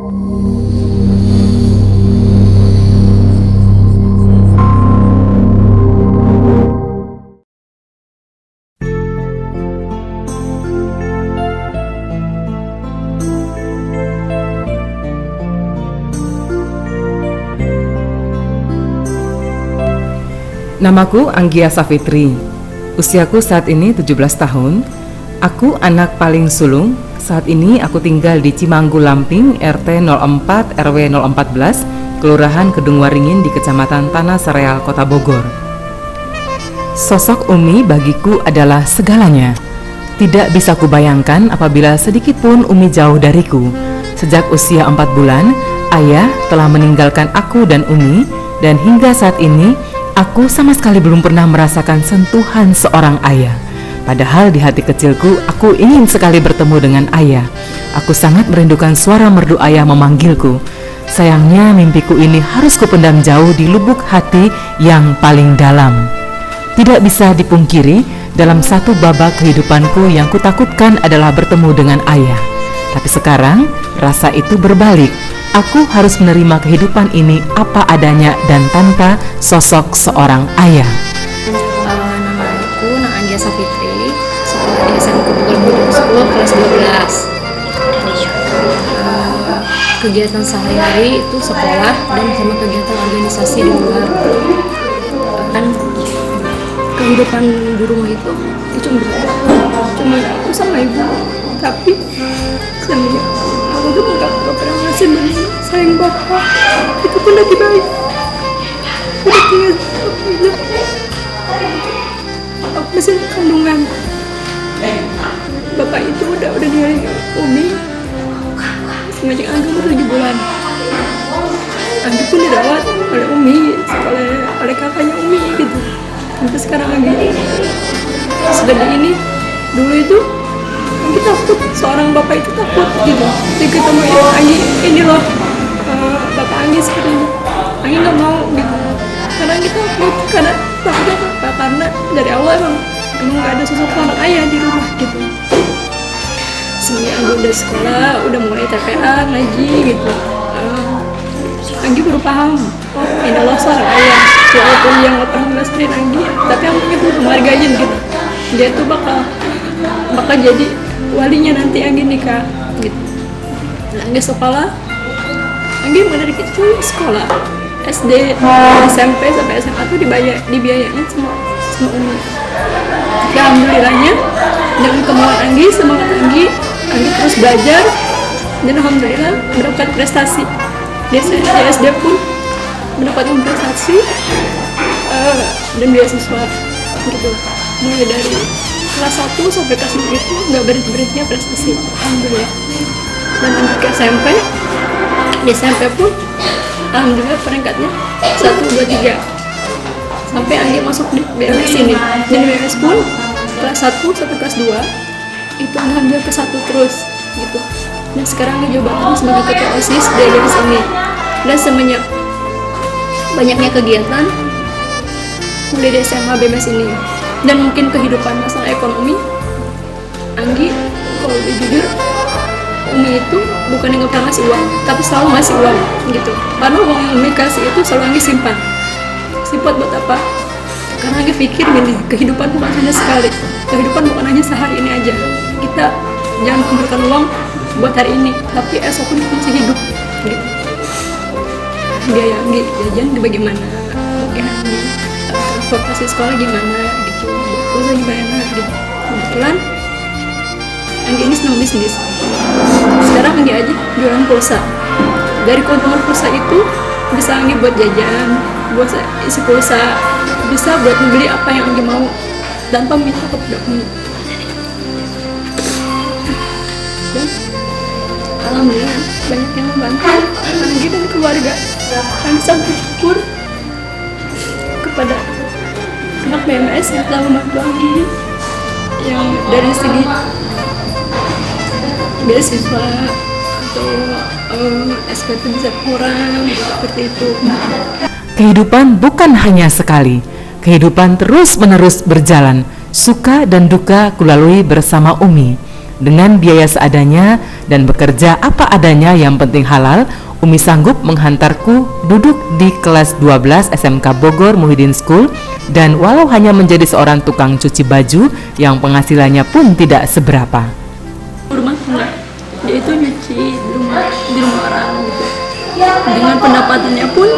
Namaku Anggia Safitri. Usiaku saat ini 17 tahun. Aku anak paling sulung. Saat ini aku tinggal di Cimanggu Lamping, RT 04 RW 014, Kelurahan Kedung Waringin di Kecamatan Tanah Sereal, Kota Bogor. Sosok Umi bagiku adalah segalanya. Tidak bisa kubayangkan apabila sedikit pun Umi jauh dariku. Sejak usia 4 bulan, ayah telah meninggalkan aku dan Umi, dan hingga saat ini aku sama sekali belum pernah merasakan sentuhan seorang ayah. Padahal di hati kecilku, aku ingin sekali bertemu dengan ayah. Aku sangat merindukan suara merdu ayah memanggilku. Sayangnya mimpiku ini harus kupendam jauh di lubuk hati yang paling dalam. Tidak bisa dipungkiri, dalam satu babak kehidupanku yang kutakutkan adalah bertemu dengan ayah. Tapi sekarang, rasa itu berbalik. Aku harus menerima kehidupan ini apa adanya dan tanpa sosok seorang ayah. Nama aku Anggia Safitri, sekolah di SMK Bogor Middle School kelas 12. Kegiatan sehari-hari itu sekolah dan sama kegiatan organisasi di luar. Kan kehidupan di rumah itu cuma aku sama ibu, tapi sebenarnya aku tuh nggak pernah ngasih sayang bapak. Itu pun lagi baik. Udah tinggal aku masih kandungan. Bapak itu udah ninggalin Umi semenjak Anggi umur 7 bulan. Anggi pun dirawat oleh Umi, oleh kakaknya Umi gitu. Sampai sekarang Anggi sudah ini. Dulu itu Anggi takut, seorang bapak itu takut gitu. Jadi ketemu Anggi, ini loh bapak Anggi seperti ini. Anggi nggak mau gitu. Karena Anggi takut, karena takutnya apa? Karena dari awal emang nggak ada sosok seorang ayah di rumah gitu. Semenjak Anggi udah sekolah, udah mulai TPA ngaji gitu. Anggi baru paham, oh ini loh seorang ayah. Walaupun yang nggak pernah ngerasain Anggi, tapi Anggi itu menghargain gitu. Dia tuh bakal jadi walinya nanti Anggi nikah gitu. Anggi sekolah, Anggi mulai dari kecil sekolah SD, SMP sampai SMA tuh dibiayain semua Umi. Ya, alhamdulillahnya dengan kemauan Anggi, semangat Anggi terus belajar dan alhamdulillah mendapat prestasi. Di SD pun mendapatkan prestasi dan beasiswa gitu. Mulai dari kelas 1 sampai kelas 4 itu nggak berhenti-berhentinya prestasi, alhamdulillah. Dan lanjut ke SMP, di SMP pun alhamdulillah peringkatnya 1, 2, 3 sampai Anggi masuk di BMS ini. Dan di BMS pun kelas 1 sampai kelas 2 itu alhamdulillah ke 1 terus gitu. Dan sekarang Anggi jabatan sebagai ketua OSIS di BMS ini. Dan semenjak banyaknya kegiatan mulai di SMA BMS ini dan mungkin kehidupan masalah ekonomi, Anggi kalau jujur Umi itu bukan yang nggak pernah ngasih uang, tapi selalu ngasih uang gitu. Karena uang yang Umi kasih itu selalu Anggi simpan buat apa? Karena Anggi pikir gini, kehidupan bukan hanya sekali, kehidupan bukan hanya sehari ini aja. Kita jangan kumpulkan uang buat hari ini, tapi esok pun kita masih hidup gitu. Biaya Anggi jajan bagaimana, mungkin Anggi transportasi sekolah gimana gitu, pulsa gimana gitu. Kebetulan Anggi ini senang bisnis. Sekarang Anggi aja jualan pulsa. Dari keuntungan pulsa itu bisa Anggi buat jajan, buat isi pulsa, bisa buat membeli apa yang Anggi mau tanpa minta kepada Umi. Dan alhamdulillah banyak yang membantu Anggi dan keluarga. Kami sangat bersyukur kepada anak BMS yang telah membantu Anggi, yang dari segi beasiswa atau SPP bisa kurang seperti itu. Kehidupan bukan hanya sekali. Kehidupan terus-menerus berjalan. Suka dan duka kulalui bersama Umi. Dengan biaya seadanya dan bekerja apa adanya yang penting halal, Umi sanggup menghantarku duduk di kelas 12 SMK Bogor Muhyiddin School, dan walau hanya menjadi seorang tukang cuci baju yang penghasilannya pun tidak seberapa. Rumah tangga, dia itu nyuci di rumah orang gitu. Dengan pendapatannya pun,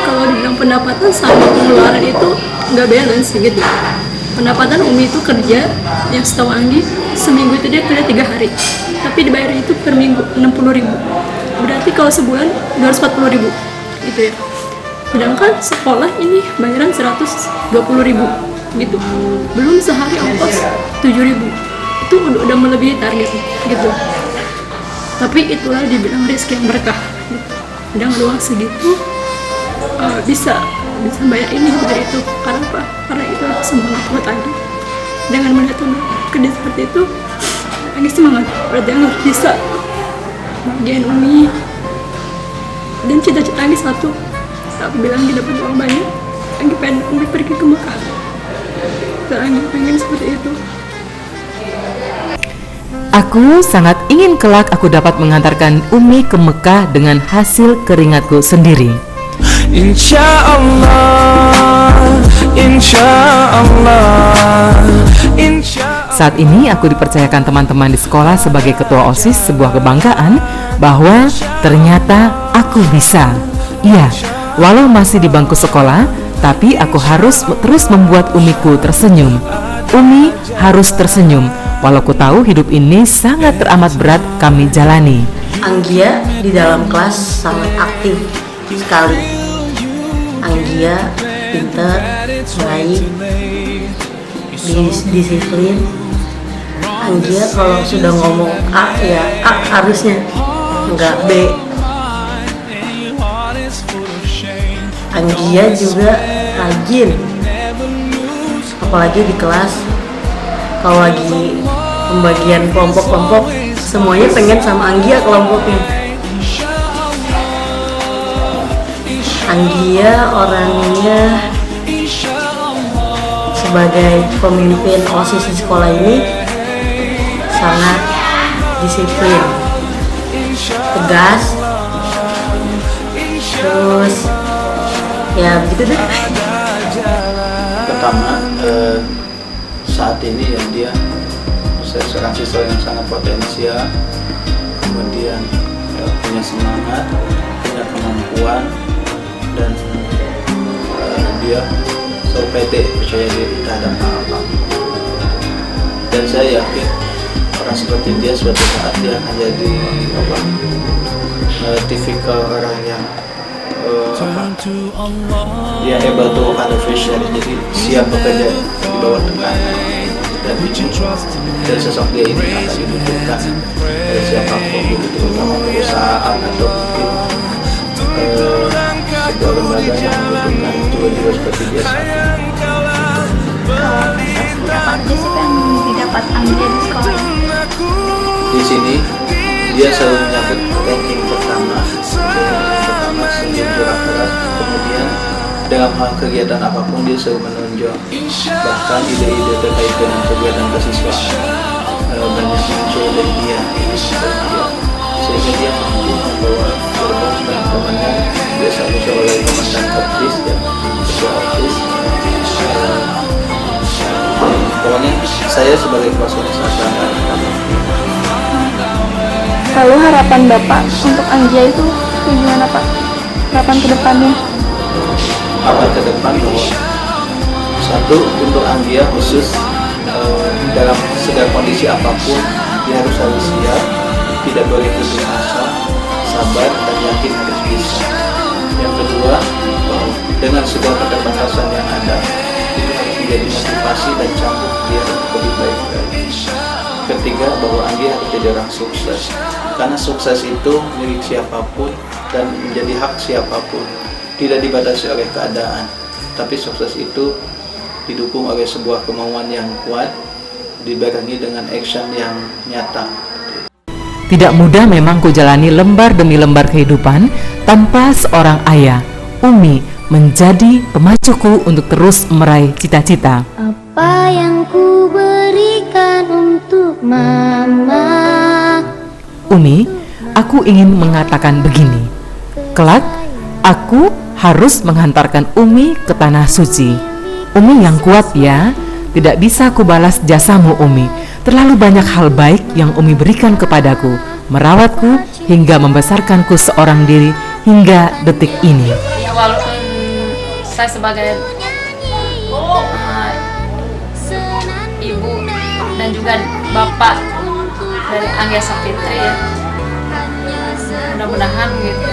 kalau dibilang pendapatan sama pengeluaran itu nggak balance gitu. Pendapatan Umi itu kerja, yang setahu Anggi, seminggu itu dia kerja 3 hari, tapi dibayar itu per minggu 60.000. Berarti kalau sebulan 240.000 gitu ya. Sedangkan sekolah ini bayaran 120.000 gitu. Belum sehari ongkos 7.000. Itu udah melebihi target gitu. Tapi itulah dibilang rezeki yang berkah gitu. Dengan uang segitu bisa bayar ini dari itu. Karena apa? Karena itu semangat buat Anggi. Dengan melihat kerja seperti itu, Anggi semangat. Berarti Anggi bisa bagian Umi. Dan cita-cita Anggi satu, apabila Anggi dapat uang banyak, Anggi pengen Umi pergi ke Mekah. Dan Anggi pengen seperti itu. Aku sangat ingin kelak aku dapat mengantarkan Umi ke Mekah dengan hasil keringatku sendiri. Insya Allah, insya Allah, insya Allah. Saat ini aku dipercayakan teman-teman di sekolah sebagai ketua OSIS, sebuah kebanggaan bahwa ternyata aku bisa. Iya, walau masih di bangku sekolah, tapi aku harus terus membuat Umiku tersenyum. Umi harus tersenyum, walau ku tahu hidup ini sangat teramat berat kami jalani. Anggia di dalam kelas sangat aktif sekali. Anggia pintar, baik, disiplin. Anggia kalau sudah ngomong A ya A harusnya, enggak B. Anggia juga rajin, apalagi di kelas. Kalau lagi pembagian kelompok-kelompok, semuanya pengen sama Anggia kelompoknya. Anggia orangnya sebagai pemimpin OSIS di sekolah ini sangat disiplin, tegas, terus ya begitu deh. Pertama, saat ini ya dia seorang siswa yang sangat potensial, kemudian punya semangat, punya kemampuan, dan dia selalu pede, percaya diri terhadap apa. Dan saya yakin orang seperti dia suatu saat dia akan jadi tipikal orang yang dia able to handle pressure, jadi siap bekerja di bawah tekanan. Dan sosok dia ini akan dibutuhkan oleh siapapun, begitu terutama perusahaan atau mungkin sebuah lembaga yang membutuhkan jiwa-jiwa seperti dia saat ini. Apa aja sih yang didapat Anggia di sekolah? Di sini dia selalu menyambut ranking pertama senyum gerak keras, kemudian dalam hal kegiatan apapun dia selalu menonjol, bahkan ide-ide terkait dengan kegiatan kesiswaan banyak muncul dari dia, sehingga dia mampu membawa kelompok teman-temannya. Dia selalu sebagai komandan aktif dan ketua OSIS. Pokoknya saya sebagai kuasa sangat. Lalu harapan Bapak untuk Anggia itu gimana Pak? Harapan ke depannya? Harapan ke depan bahwa satu, untuk Anggia khusus dalam segala kondisi apapun dia harus selalu siap, tidak boleh putus asa, sabar dan yakin harus bisa. Yang kedua, bahwa dengan segala keterbatasan yang ada itu harus menjadi motivasi dan cambuk dia untuk lebih baik lagi. Ketiga, bahwa Anggia harus jadi orang sukses, karena sukses itu milik siapapun dan menjadi hak siapapun, tidak dibatasi oleh keadaan, tapi sukses itu didukung oleh sebuah kemauan yang kuat, dibarengi dengan action yang nyata. Tidak mudah memang ku jalani lembar demi lembar kehidupan tanpa seorang ayah. Umi menjadi pemacuku untuk terus meraih cita-cita. Apa yang ku berikan bukan untuk mama. Umi, aku ingin mengatakan begini. Kelak, aku harus menghantarkan Umi ke tanah suci. Umi yang kuat ya. Tidak bisa kubalas jasamu Umi. Terlalu banyak hal baik yang Umi berikan kepadaku, merawatku hingga membesarkanku seorang diri hingga detik ini. Ya, walaupun saya sebagai ibu dan juga bapak dari Anggia Sapitri ya, mudah-mudahan gitu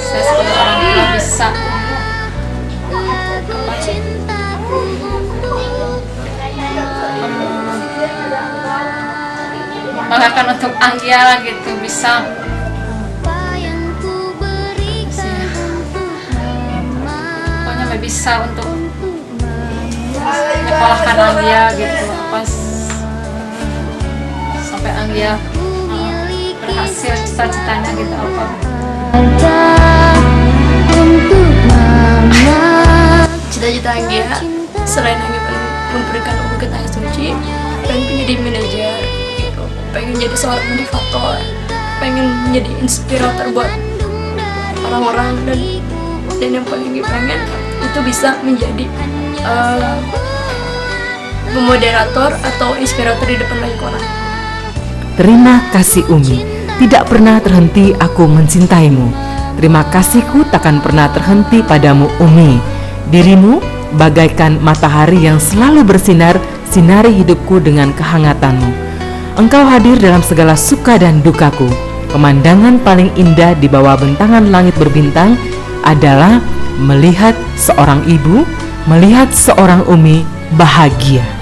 saya sebagai orang tua bisa membanggakan untuk Anggia gitu, bisa pokoknya bisa untuk menyekolahkan Anggia gitu, pas sampai Anggia berhasil cita-citanya gitu apa. Cita-cita Anggia selain Anggia memberikan umur ke tanah suci, pengen menjadi manajer gitu, pengen jadi seorang motivator, pengen menjadi inspirator buat orang-orang, dan yang paling pengen itu bisa menjadi moderator atau inspirator di depan banyak orang. Terima kasih Umi, tidak pernah terhenti aku mencintaimu. Terima kasihku takkan pernah terhenti padamu Umi. Dirimu bagaikan matahari yang selalu bersinar, sinari hidupku dengan kehangatanmu. Engkau hadir dalam segala suka dan dukaku. Pemandangan paling indah di bawah bentangan langit berbintang adalah melihat seorang ibu, melihat seorang Umi bahagia.